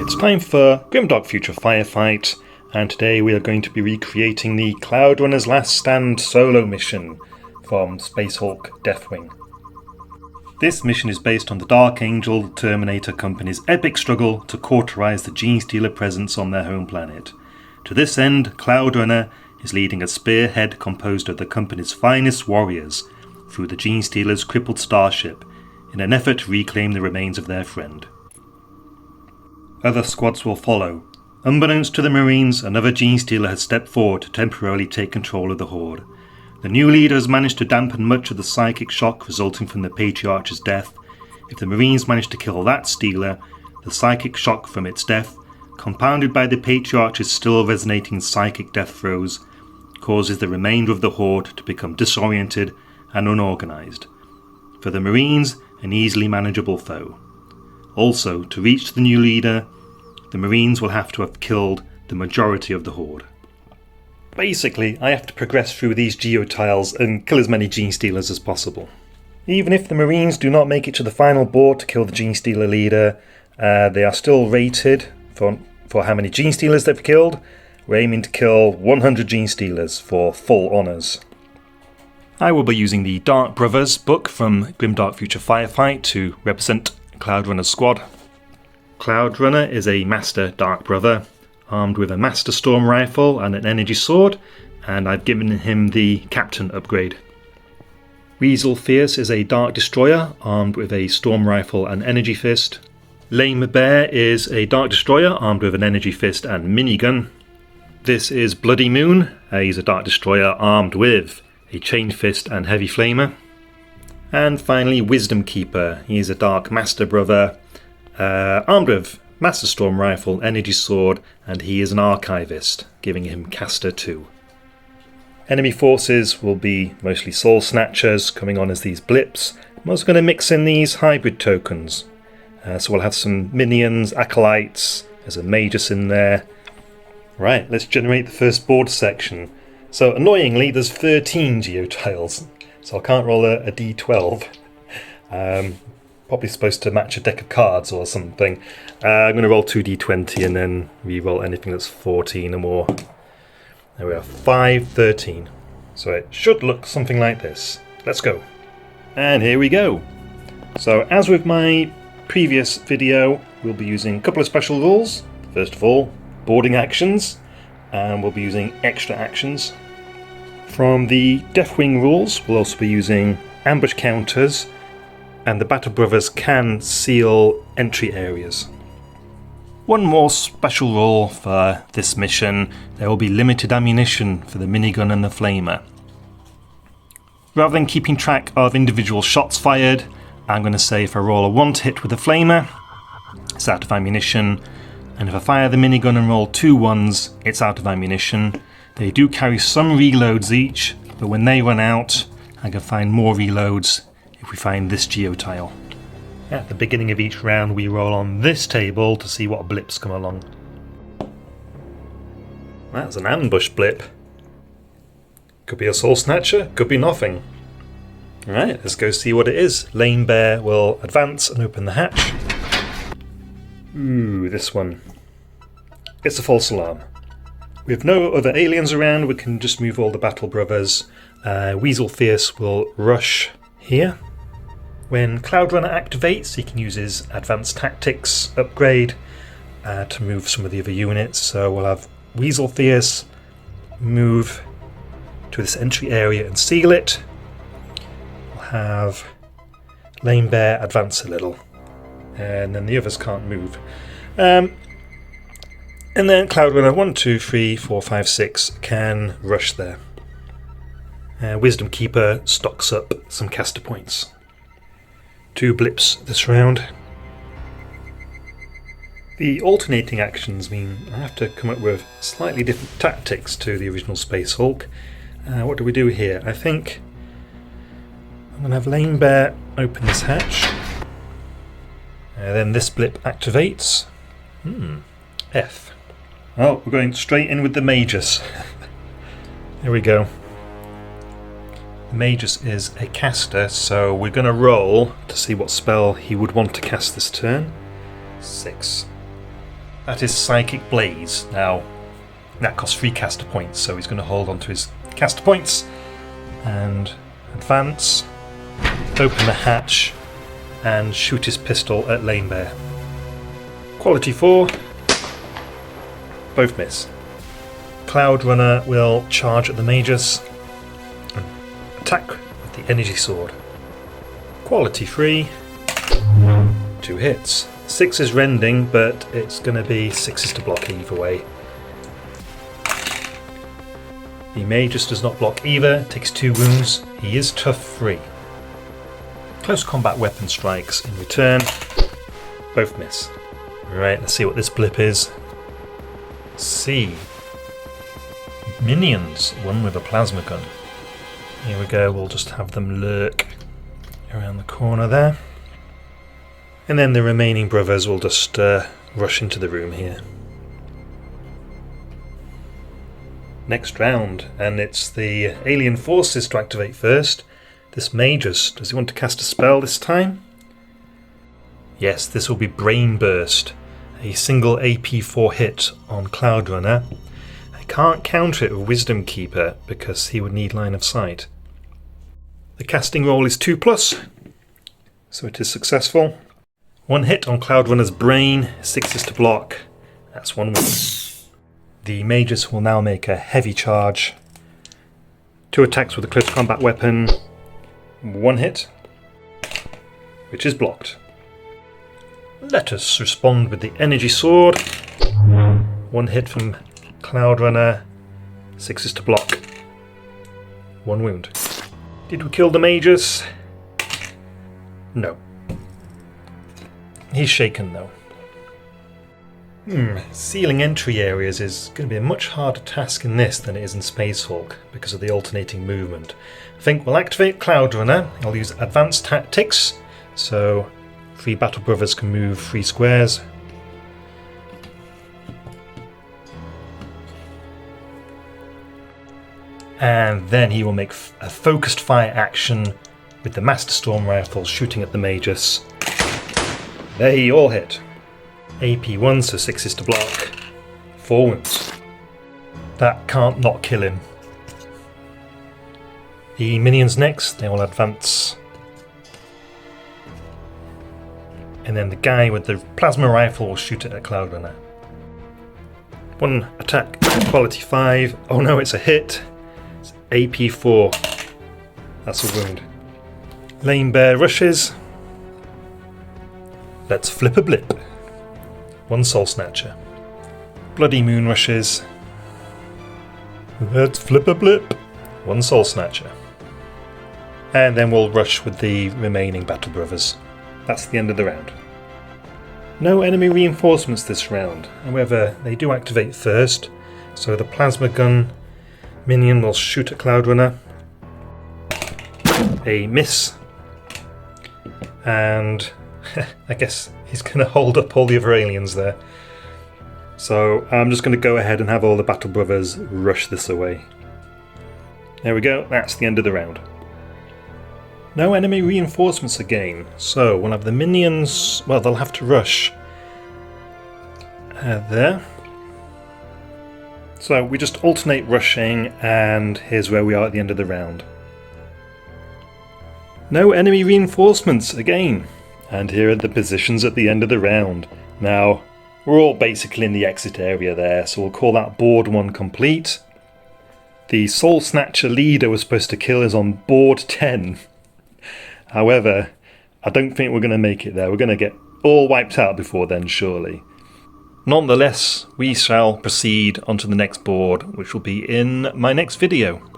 It's time for Grimdark Future Firefight, and today we are going to be recreating the Cloud Runner's Last Stand solo mission from Space Hulk Deathwing. This mission is based on the Dark Angel Terminator Company's epic struggle to cauterize the Gene Stealer presence on their home planet. To this end, Cloud Runner is leading a spearhead composed of the company's finest warriors through the Gene Stealer's crippled starship in an effort to reclaim the remains of their friend. Other squads will follow. Unbeknownst to the Marines, another Gene Stealer has stepped forward to temporarily take control of the Horde. The new leader has managed to dampen much of the psychic shock resulting from the Patriarch's death. If the Marines manage to kill that Stealer, the psychic shock from its death, compounded by the Patriarch's still resonating psychic death throes, causes the remainder of the Horde to become disoriented and unorganized. For the Marines, an easily manageable foe. Also, to reach the new leader, the Marines will have to have killed the majority of the Horde. Basically, I have to progress through these geotiles and kill as many Gene Stealers as possible. Even if the Marines do not make it to the final board to kill the Gene Stealer leader, they are still rated for how many Gene Stealers they've killed. We're aiming to kill 100 Gene Stealers for full honours. I will be using the Dark Brothers book from Grimdark Future Firefight to represent Cloud Runner's squad. Cloud Runner is a Master Dark Brother, armed with a Master Storm Rifle and an Energy Sword, and I've given him the Captain upgrade. Weasel Fierce is a Dark Destroyer, armed with a Storm Rifle and Energy Fist. Lame Bear is a Dark Destroyer, armed with an Energy Fist and Minigun. This is Bloody Moon, he's a Dark Destroyer armed with a Chain Fist and Heavy Flamer. And finally, Wisdom Keeper. He's a Dark Master Brother, armed with Master Storm Rifle, Energy Sword, and he is an Archivist, giving him Caster 2. Enemy forces will be mostly Soul Snatchers, coming on as these blips. I'm also going to mix in these hybrid tokens. So we'll have some Minions, Acolytes, there's a Magus in there. Right, let's generate the first board section. So annoyingly, there's 13 geotiles. So I can't roll a d12. Probably supposed to match a deck of cards or something. I'm going to roll 2d20 and then re-roll anything that's 14 or more. There we are, 5, 13. So it should look something like this. Let's go. And here we go. So as with my previous video, we'll be using a couple of special rules. First of all, boarding actions, and we'll be using extra actions. From the Deathwing rules, we'll also be using ambush counters, and the Battle Brothers can seal entry areas. One more special rule for this mission: there will be limited ammunition for the minigun and the flamer. Rather than keeping track of individual shots fired, I'm going to say if I roll a 1 to hit with the flamer, it's out of ammunition, and if I fire the minigun and roll 2 1s, it's out of ammunition. They do carry some reloads each, but when they run out, I can find more reloads if we find this geotile. At the beginning of each round, we roll on this table to see what blips come along. That's an ambush blip. Could be a Soul Snatcher, could be nothing. Alright, let's go see what it is. Lame Bear will advance and open the hatch. Ooh, this one. It's a false alarm. With no other aliens around, we can just move all the Battle Brothers. Weasel Fierce will rush here. When Cloud Runner activates, he can use his Advanced Tactics upgrade to move some of the other units. So we'll have Weasel Fierce move to this entry area and seal it. We'll have Lame Bear advance a little, and then the others can't move. And then Cloud Runner 1, 2, 3, 4, 5, 6 can rush there. Wisdom Keeper stocks up some caster points. 2 blips this round. The alternating actions mean I have to come up with slightly different tactics to the original Space Hulk. What do we do here? I think I'm going to have Lame Bear open this hatch. Then this blip activates. F. Oh, we're going straight in with the Magus. Here we go. The Magus is a caster, so we're going to roll to see what spell he would want to cast this turn. 6. That is Psychic Blaze. Now, that costs 3 caster points, so he's going to hold on to his caster points and advance, open the hatch, and shoot his pistol at Lane Bear. Quality 4, both miss. Cloud Runner will charge at the Magus and attack with the Energy Sword. Quality 3, 2 hits. 6 is rending, but it's going to be 6s to block either way. The Magus does not block either, takes 2 wounds. He is tough 3. Close combat weapon strikes in return. Both miss. Right, let's see what this blip is. C. Minions, one with a plasma gun. Here we go, we'll just have them lurk around the corner there. And then the remaining brothers will just rush into the room here. Next round, and it's the alien forces to activate first. This Magus, does he want to cast a spell this time? Yes, this will be Brain Burst, a single AP4 hit on Cloud Runner. I can't counter it with Wisdom Keeper because he would need line of sight. The casting roll is 2+, so it is successful. 1 hit on Cloud Runner's brain, 6s to block. That's 1 wound. The Magus will now make a heavy charge. 2 attacks with a close combat weapon. 1 hit, which is blocked. Let us respond with the Energy Sword. 1 hit from Cloud Runner, 6s to block. 1 wound. Did we kill the Magus? No. He's shaken though. Sealing entry areas is going to be a much harder task in this than it is in Space Hulk because of the alternating movement. I think we'll activate Cloud Runner. I'll use Advanced Tactics, so 3 Battle Brothers can move 3 squares. And then he will make a focused fire action with the Master Storm rifle shooting at the Magus. They all hit. AP1, so 6s to block. 4 wounds. That can't not kill him. The minions next, they will advance. And then the guy with the plasma rifle will shoot it at Cloud Runner. 1 attack, quality 5. Oh no, it's a hit. It's AP4. That's a wound. Lane Bear rushes. Let's flip a blip. 1 Soul Snatcher. Bloody Moon rushes. Let's flip a blip. 1 Soul Snatcher. And then we'll rush with the remaining Battle Brothers. That's the end of the round. No enemy reinforcements this round. However, they do activate first. So the Plasma Gun minion will shoot at Cloud Runner. A miss. And I guess he's going to hold up all the other aliens there. So I'm just going to go ahead and have all the Battle Brothers rush this away. There we go, that's the end of the round. No enemy reinforcements again, so we'll have the minions, well, they'll have to rush there. So we just alternate rushing, and here's where we are at the end of the round. No enemy reinforcements again. And here are the positions at the end of the round. Now, we're all basically in the exit area there, so we'll call that board 1 complete. The Soul Snatcher leader was supposed to kill us on board 10. However, I don't think we're going to make it there. We're going to get all wiped out before then, surely. Nonetheless, we shall proceed onto the next board, which will be in my next video.